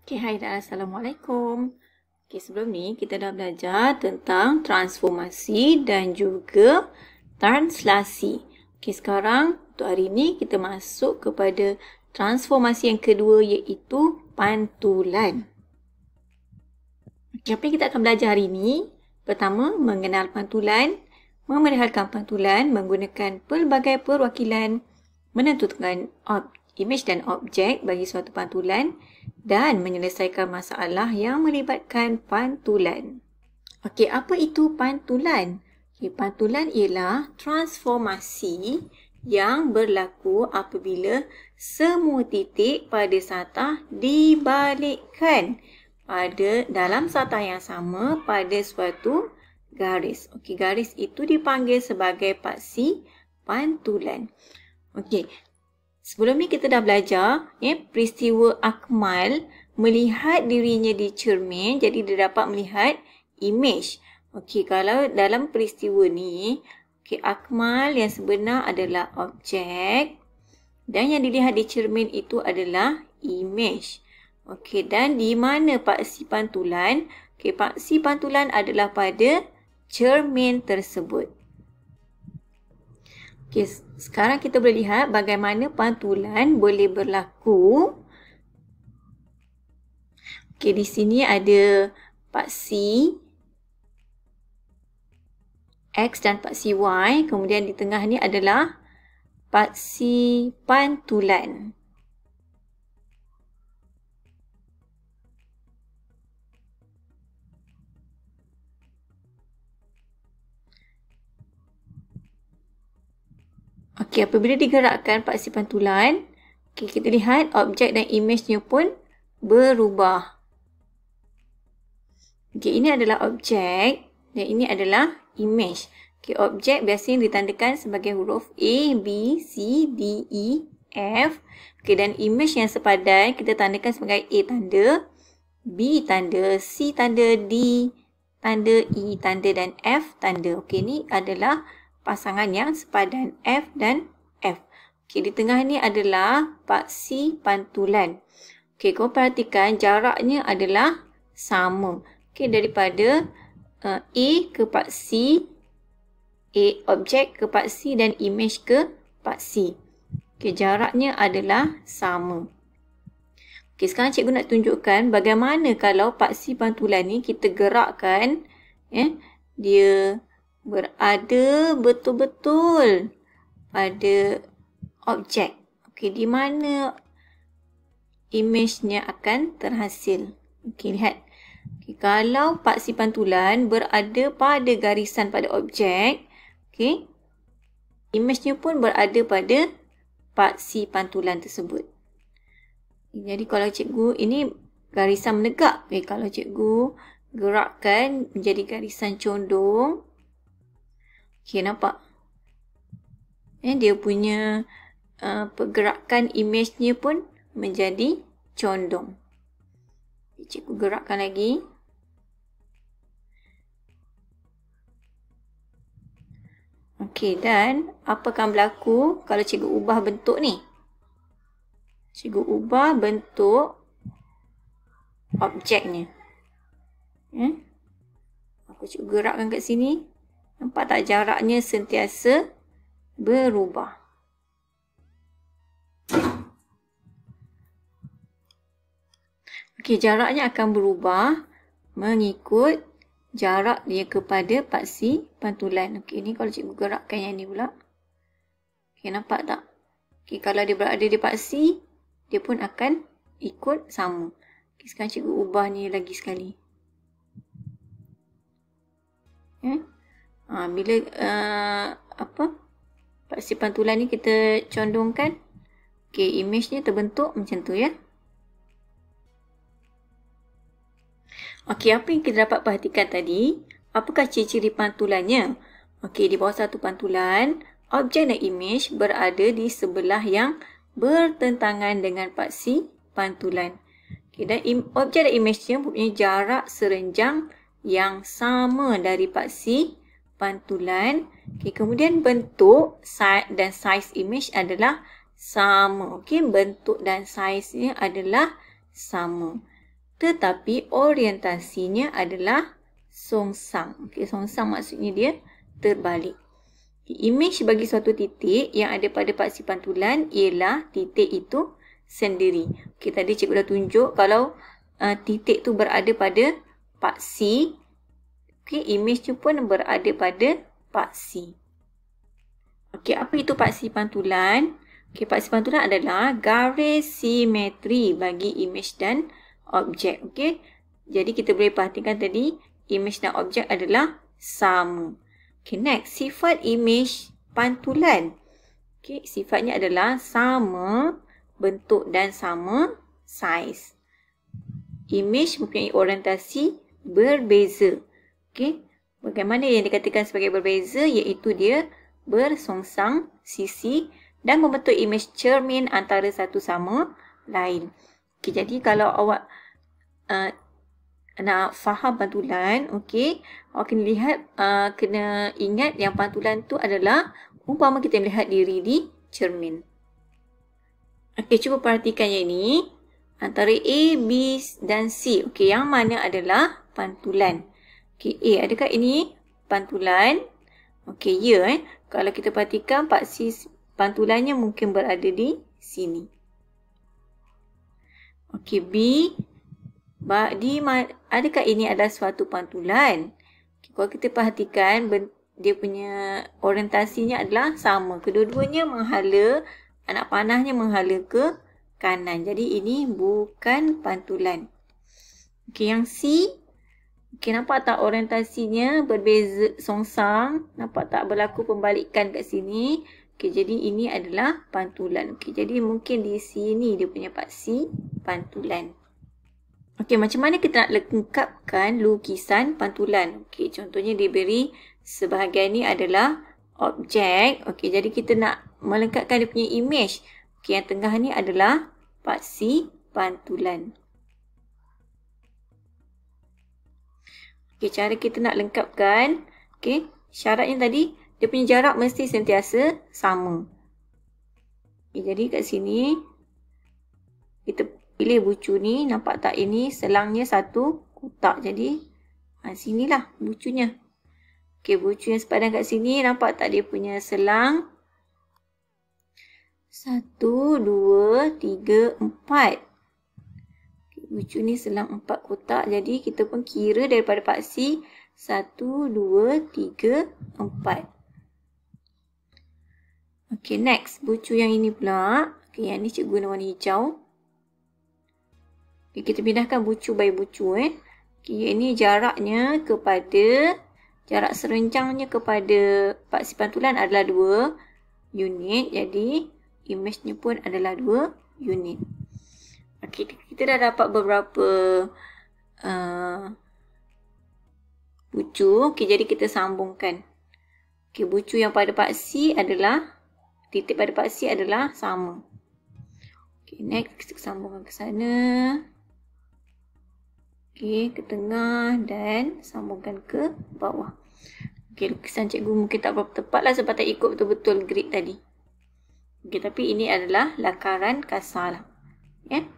Okay, hai dan Assalamualaikum. Okay, sebelum ni kita dah belajar tentang transformasi dan juga translasi. Okay, sekarang untuk hari ni kita masuk kepada transformasi yang kedua iaitu pantulan. Okay, apa yang kita akan belajar hari ni? Pertama, mengenal pantulan, memerihalkan pantulan menggunakan pelbagai perwakilan, menentukan imej dan objek bagi suatu pantulan dan menyelesaikan masalah yang melibatkan pantulan. Okey, apa itu pantulan? Okay, pantulan ialah transformasi yang berlaku apabila semua titik pada satah dibalikkan dalam satah yang sama pada suatu garis. Okey, garis itu dipanggil sebagai paksi pantulan. Okey. Sebelum ni kita dah belajar peristiwa Akmal melihat dirinya di cermin, jadi dia dapat melihat imej. Okey, kalau dalam peristiwa ni, Akmal yang sebenar adalah objek dan yang dilihat di cermin itu adalah imej. Okey, dan di mana paksi pantulan? Okey, paksi pantulan adalah pada cermin tersebut. Okay, sekarang kita boleh lihat bagaimana pantulan boleh berlaku. Okay, di sini ada paksi X dan paksi Y. Kemudian di tengah ni adalah paksi pantulan. Okey, apabila digerakkan paksi pantulan, kita lihat objek dan imejnya pun berubah. Okey, ini adalah objek dan ini adalah imej. Okey, objek biasanya ditandakan sebagai huruf A, B, C, D, E, F. Okey, dan imej yang sepadan kita tandakan sebagai A tanda, B tanda, C tanda, D tanda, E tanda dan F tanda. Okey, ini adalah pasangan yang sepadan F dan F. Okey, di tengah ni adalah paksi pantulan. Okey, kau perhatikan jaraknya adalah sama. Okey, daripada A ke paksi, objek ke paksi dan imej ke paksi. Okey, jaraknya adalah sama. Okey, sekarang cikgu nak tunjukkan bagaimana kalau paksi pantulan ni kita gerakkan, dia berada betul-betul pada objek. Okey, di mana imejnya akan terhasil. Okey, lihat. Okey, kalau paksi pantulan berada pada garisan pada objek, okey, imejnya pun berada pada paksi pantulan tersebut. Jadi kalau cikgu ini garisan menegak. Okey, kalau cikgu gerakkan menjadi garisan condong, okey, nampak? Dia punya pergerakan imejnya pun menjadi condong. Cikgu gerakkan lagi. Okey, dan apa akan berlaku kalau cikgu ubah bentuk ni? Cikgu ubah bentuk objeknya. Aku cikgu gerakkan kat sini. Nampak tak jaraknya sentiasa berubah. Okey, jaraknya akan berubah mengikut jarak dia kepada paksi pantulan. Okey, ni kalau cikgu gerakkan yang ni pula. Okey, nampak tak? Okey, kalau dia berada di paksi, dia pun akan ikut sama. Okey, sekarang cikgu ubah ni lagi sekali. Bila paksi pantulan ni kita condongkan, okey, imejnya terbentuk macam tu ya. Okey, apa yang kita dapat perhatikan tadi? Apakah ciri-ciri pantulannya? Okey, di bawah satu pantulan, objek dan imej berada di sebelah yang bertentangan dengan paksi pantulan. Okey, dan objek dan imejnya mempunyai jarak serenjang yang sama dari paksi pantulan. Okey, kemudian bentuk dan saiz imej adalah sama. Okey, bentuk dan saiznya adalah sama. tetapi orientasinya adalah songsang. Okey, songsang maksudnya dia terbalik. Imej bagi suatu titik yang ada pada paksi pantulan ialah titik itu sendiri. Okey, tadi cikgu dah tunjuk kalau titik tu berada pada paksi. Okey, imej tu pun berada pada paksi. Okey, apa itu paksi pantulan? Okey, paksi pantulan adalah garis simetri bagi imej dan objek. Okey, jadi kita boleh perhatikan tadi imej dan objek adalah sama. Okay, next, sifat imej pantulan. Okay, sifatnya adalah sama bentuk dan sama saiz. Imej mempunyai orientasi berbeza. Okay, bagaimana yang dikatakan sebagai berbeza? Iaitu dia bersongsang sisi dan membentuk imej cermin antara satu sama lain. Okay, jadi kalau awak nak faham pantulan, okey, awak kena lihat, kena ingat yang pantulan tu adalah umpama kita melihat diri di cermin. Okey, cuba perhatikan yang ini. Antara A, B dan C. Okey, yang mana adalah pantulan? Okey, A, adakah ini pantulan? Okey, ya. Kalau kita perhatikan, paksi pantulannya mungkin berada di sini. Okey, B. Adakah ini adalah suatu pantulan? Okay, kalau kita perhatikan, dia punya orientasinya adalah sama. Kedua-duanya menghala, anak panahnya menghala ke kanan. Jadi ini bukan pantulan. Okay, yang C. Okay, nampak tak orientasinya berbeza songsang? Nampak tak berlaku pembalikan kat sini? Okay, jadi ini adalah pantulan. Okay, jadi mungkin di sini dia punya paksi pantulan. Okey, macam mana kita nak lengkapkan lukisan pantulan? Okey, contohnya diberi sebahagian ni adalah objek. Okey, jadi kita nak melengkapkan dia punya imej. Okey, yang tengah ni adalah paksi pantulan. Okey, cara kita nak lengkapkan. Okey, syaratnya tadi, dia punya jarak mesti sentiasa sama. Okey, jadi kat sini, kita pilih bucu ni, nampak tak ini selangnya satu kotak. Jadi, sinilah bucunya. Okey, bucu yang sepadan kat sini, nampak tak dia punya selang? 1, 2, 3, 4. Okay, bucu ni selang 4 kotak. Jadi, kita pun kira daripada paksi 1, 2, 3, 4. Okey, next. Bucu yang ini pula. Okey, yang ni cikgu guna warna hijau. Okay, kita pindahkan bucu by bucu. Okay, ini jaraknya kepada, jarak serenjangnya kepada paksi pantulan adalah 2 unit. Jadi, imejnya pun adalah 2 unit. Okay, kita dah dapat beberapa bucu. Okay, jadi kita sambungkan. Okay, bucu yang pada paksi adalah, titik pada paksi adalah sama. Okay, next kita sambungkan ke sana. Okey, ke tengah dan sambungkan ke bawah. Okey, lukisan cikgu mungkin tak berapa tepat lah sebab tak ikut betul-betul grid tadi. Okey, tapi ini adalah lakaran kasar lah. Ya.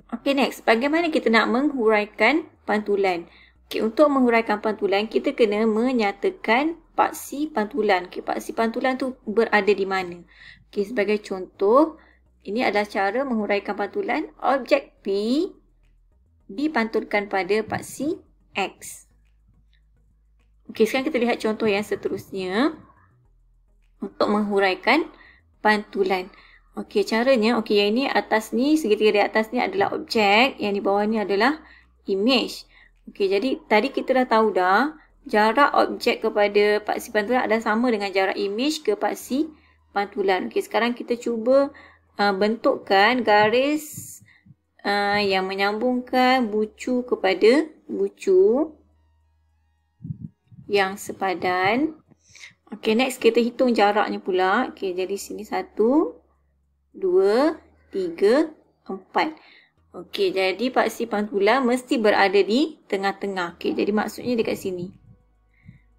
Okey, next. Bagaimana kita nak menghuraikan pantulan? Okey, untuk menghuraikan pantulan, kita kena menyatakan paksi pantulan. Okey, paksi pantulan tu berada di mana? Okey, sebagai contoh, ini adalah cara menghuraikan pantulan. Objek P dipantulkan pada paksi X. Okey, sekarang kita lihat contoh yang seterusnya untuk menghuraikan pantulan. Okey, caranya, okey, yang ini atas ni, segitiga di atas ni adalah objek, yang di bawah ni adalah imej. Okey, jadi tadi kita dah tahu dah, jarak objek kepada paksi pantulan adalah sama dengan jarak imej ke paksi pantulan. Okey, sekarang kita cuba bentukkan garis yang menyambungkan bucu kepada bucu yang sepadan. Okey, next kita hitung jaraknya pula. Okey, jadi sini 1, 2, 3, 4. Okey, jadi paksi pantulan mesti berada di tengah-tengah. Okey, jadi maksudnya dekat sini.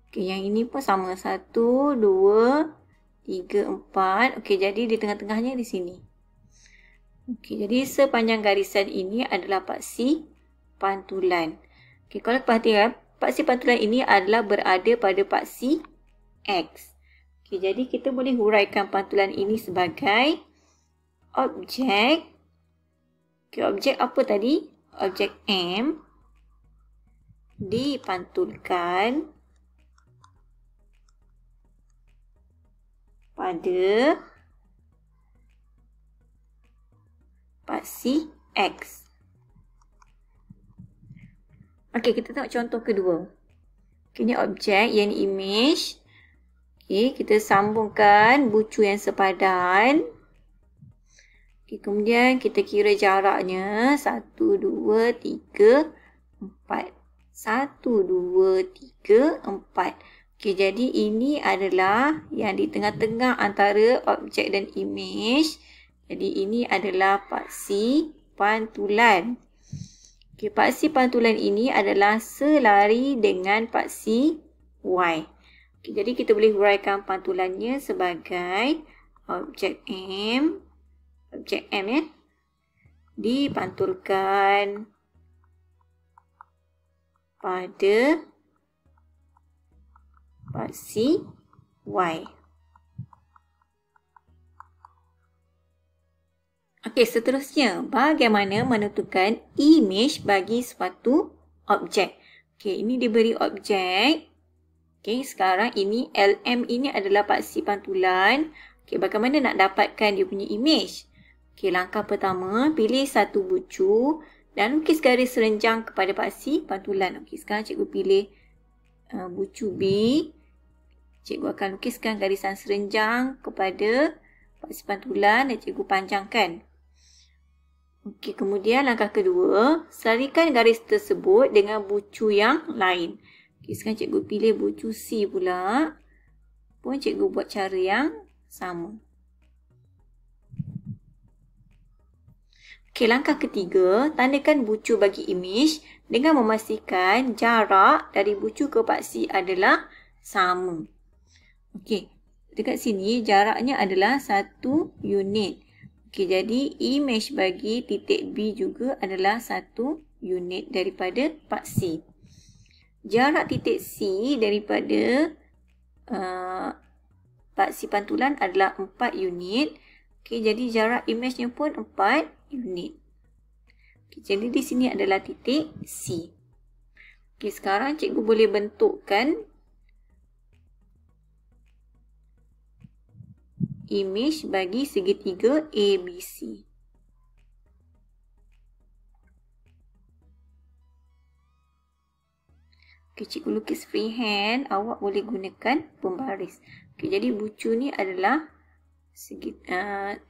Okey, yang ini pun sama. 1, 2, 3, 4. Okey, jadi di tengah-tengahnya di sini. Okey, jadi sepanjang garisan ini adalah paksi pantulan. Okey, kalau perhatikan, paksi pantulan ini adalah berada pada paksi X. Okey, jadi kita boleh huraikan pantulan ini sebagai objek. Okey, objek apa tadi? Objek M dipantulkan pada paksi X. Okey, kita tengok contoh kedua. Okay, ini objek yang ini image. Okey, kita sambungkan bucu yang sepadan. Okay, kemudian kita kira jaraknya 1, 2, 3, 4. 1, 2, 3, 4. Okey, jadi ini adalah yang di tengah-tengah antara objek dan image. Jadi ini adalah paksi pantulan. Okey, paksi pantulan ini adalah selari dengan paksi Y. Okey, jadi kita boleh huraikan pantulannya sebagai objek M. Objek M ya. Dipantulkan pada paksi Y. Okey, seterusnya, bagaimana menentukan image bagi suatu objek? Okey, ini diberi objek. Okey, sekarang ini LM ini adalah paksi pantulan. Okey, bagaimana nak dapatkan dia punya image? Okey, langkah pertama, pilih satu bucu dan lukis garis serenjang kepada paksi pantulan. Okey, sekarang cikgu pilih bucu B. Cikgu akan lukiskan garisan serenjang kepada paksi pantulan dan cikgu panjangkan. Okey, kemudian langkah kedua, selarikan garis tersebut dengan bucu yang lain. Okey, sekarang cikgu pilih bucu C pula. Pun cikgu buat cara yang sama. Okey, langkah ketiga, tandakan bucu bagi image dengan memastikan jarak dari bucu ke paksi adalah sama. Okey, dekat sini jaraknya adalah 1 unit. Okey, jadi image bagi titik B juga adalah 1 unit daripada paksi. Jarak titik C daripada paksi pantulan adalah 4 unit. Okey, jadi jarak image-nya pun 4 unit. Okey, jadi di sini adalah titik C. Okey, sekarang cikgu boleh bentukkan image bagi segitiga ABC. Okey, cikgu lukis freehand, awak boleh gunakan pembaris. Okey, jadi bucu ni adalah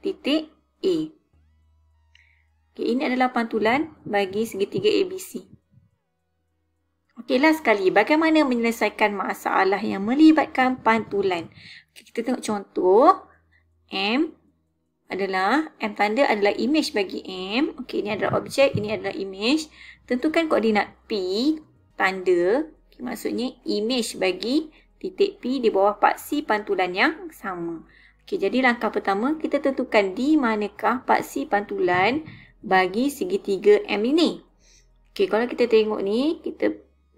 titik A. Okey, ini adalah pantulan bagi segitiga ABC. Okey, last sekali, bagaimana menyelesaikan masalah yang melibatkan pantulan? Okey, kita tengok contoh. M tanda adalah image bagi M. Okey, ini adalah objek, ini adalah image. Tentukan koordinat P, tanda. Okay, maksudnya image bagi titik P di bawah paksi pantulan yang sama. Okey, jadi langkah pertama, kita tentukan di manakah paksi pantulan bagi segitiga M ini. Okey, kalau kita tengok ni,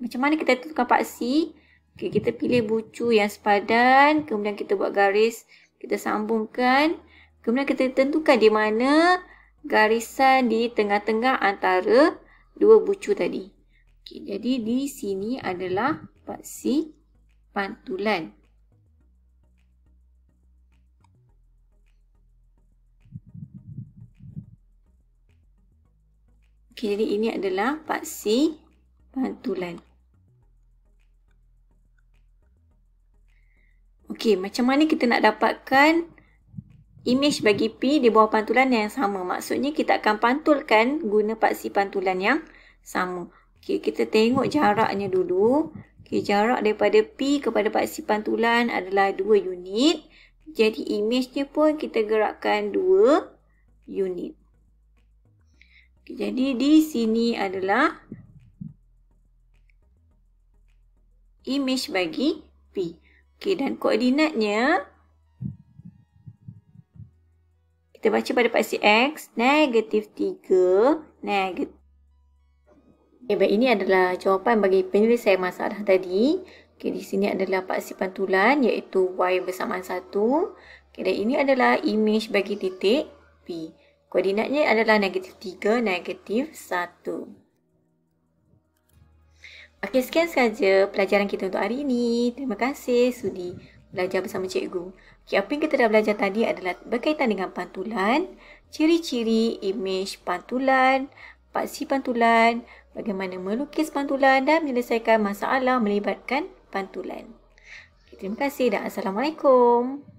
macam mana kita tentukan paksi? Okey, kita pilih bucu yang sepadan, kemudian kita buat garis, kita sambungkan, kemudian kita tentukan di mana garisan di tengah-tengah antara dua bucu tadi. Okey, jadi di sini adalah paksi pantulan. Okey, jadi ini adalah paksi pantulan. Okey, macam mana kita nak dapatkan image bagi P di bawah pantulan yang sama? Maksudnya kita akan pantulkan guna paksi pantulan yang sama. Okey, kita tengok jaraknya dulu. Okey, jarak daripada P kepada paksi pantulan adalah 2 unit. Jadi image-nya pun kita gerakkan 2 unit. Okay, jadi di sini adalah image bagi P. Okay, dan koordinatnya Kita baca pada paksi X, -3, negatif. Okay, baik, ini adalah jawapan bagi penyelesaian masalah tadi. Okay, di sini adalah paksi pantulan iaitu Y bersamaan 1. Okay, dan ini adalah imej bagi titik P. Koordinatnya adalah -3, -1. Okey, sekian sahaja pelajaran kita untuk hari ini. Terima kasih sudi belajar bersama cikgu. Okey, apa yang kita dah belajar tadi adalah berkaitan dengan pantulan, ciri-ciri imej pantulan, paksi pantulan, bagaimana melukis pantulan dan menyelesaikan masalah melibatkan pantulan. Okey, terima kasih dan Assalamualaikum.